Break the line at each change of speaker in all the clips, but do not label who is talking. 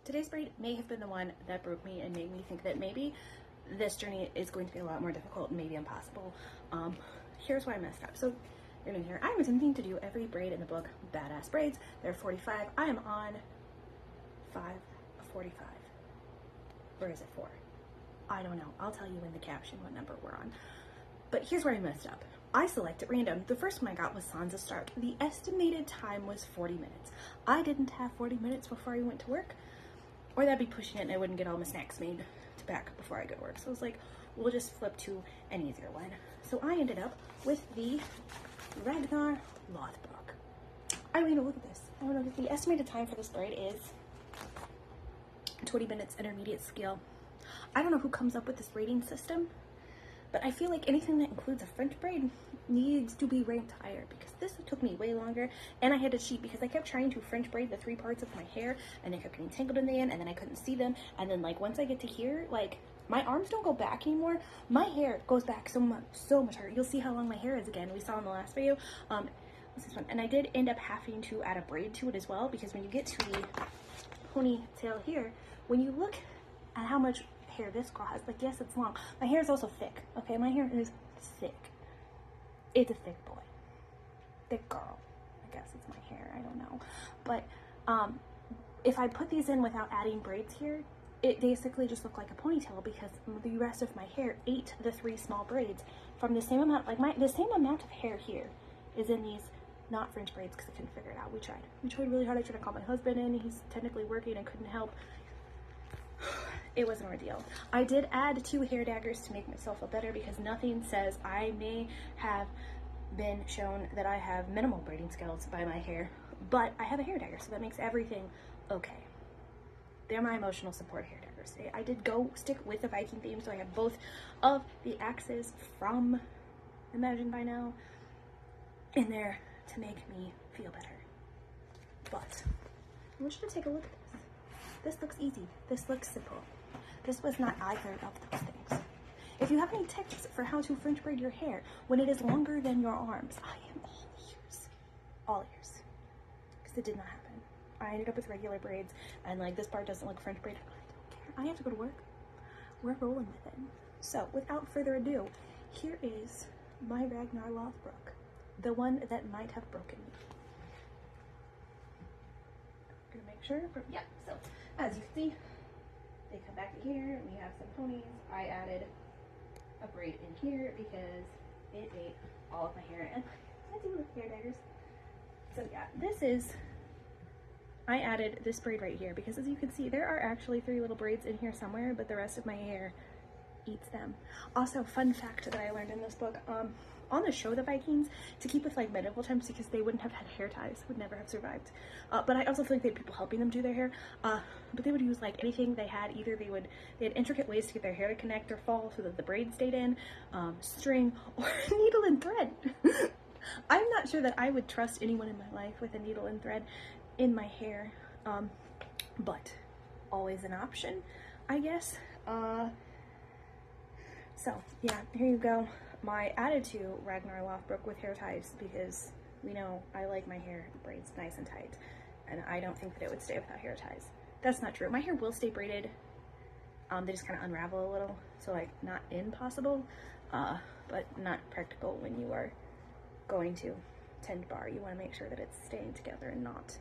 Today's braid may have been the one that broke me and made me think that maybe this journey is going to be a lot more difficult and maybe impossible. Here's where I messed up. So you're new here. I'm attempting to do every braid in the book, Badass Braids. There are 45. I am on 5:45. Or is it 4? I don't know. I'll tell you in the caption what number we're on. But here's where I messed up. I select at random. The first one I got was Sansa Stark. The estimated time was 40 minutes. I didn't have 40 minutes before I went to work, or that'd be pushing it and I wouldn't get all my snacks made to pack before I go to work. So I was like, we'll just flip to an easier one. So I ended up with the Ragnor Lothbrock. I mean, look at this. I don't know, the estimated time for this braid is 20 minutes, intermediate skill. I don't know who comes up with this rating system, but I feel like anything that includes a French braid needs to be ranked higher, because this took me way longer, and I had to cheat because I kept trying to French braid the 3 parts of my hair, and they kept getting tangled in the end, and then I couldn't see them, and then like once I get to here, like my arms don't go back anymore. My hair goes back so much harder. You'll see how long my hair is again. We saw in the last video. What's this one? And I did end up having to add a braid to it as well, because when you get to the ponytail here, when you look at how much hair this girl has, like, yes, it's long. My hair is also thick. Okay, my hair is thick. It's a thick boy, thick girl. I guess it's my hair. I don't know, but if I put these in without adding braids here, it basically just looked like a ponytail, because the rest of my hair ate the 3 small braids from the same amount. Like the same amount of hair here is in these not French braids, because I couldn't figure it out. We tried really hard. I tried to call my husband in. He's technically working and couldn't help. It was an ordeal. I did add 2 hair daggers to make myself feel better, because nothing says I may have been shown that I have minimal braiding skills by my hair, but I have a hair dagger, so that makes everything okay. They're my emotional support hair daggers. I did go stick with the Viking theme, so I have both of the axes from By Nell in there to make me feel better. But I want you to take a look at this. This looks easy. This looks simple. This was not either of those things. If you have any tips for how to French braid your hair when it is longer than your arms, I am all ears. All ears. Because it did not happen. I ended up with regular braids, and like this part doesn't look French braided. I don't care. I have to go to work. We're rolling with it. So without further ado, here is my Ragnor Lothbrock, the one that might have broken me. I'm gonna make sure. Yeah. So as you can see, they come back to here, and we have some ponies. I added a braid in here because it ate all of my hair, and I do with hair daggers. So yeah, I added this braid right here because, as you can see, there are actually 3 little braids in here somewhere, but the rest of my hair eats them. Also, fun fact that I learned in this book, on the show The Vikings, to keep with like medieval times, because they wouldn't have had hair ties, would never have survived. But I also feel like they had people helping them do their hair, but they would use like anything they had. Either they had intricate ways to get their hair to connect or fall so that the braid stayed in, string, or needle and thread. I'm not sure that I would trust anyone in my life with a needle and thread in my hair, but always an option, I guess. So yeah, here you go. My added to Ragnor Lothbrock with hair ties, because we know I like my hair braids nice and tight, and I don't think that it would stay without hair ties. That's not true. My hair will stay braided. They just kind of unravel a little, so like not impossible, but not practical when you are going to tend bar. You want to make sure that it's staying together and not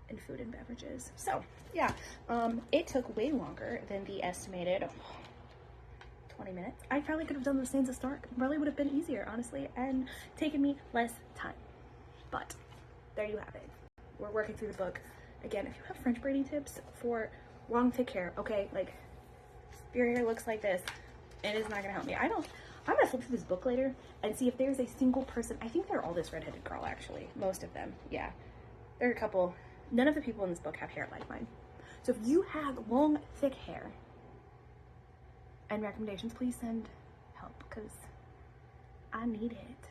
in food and beverages. So yeah, it took way longer than the estimated 20 minutes. I probably could have done the Sansa Stark. It probably would have been easier, honestly, and taken me less time. But there you have it. We're working through the book. Again, if you have French braiding tips for long, thick hair, okay, like if your hair looks like this, it is not gonna help me. I'm gonna flip through this book later and see if there's a single person. I think they're all this redheaded girl, actually. Most of them, yeah. There are a couple. None of the people in this book have hair like mine. So if you have long, thick hair and recommendations, please send help, because I need it.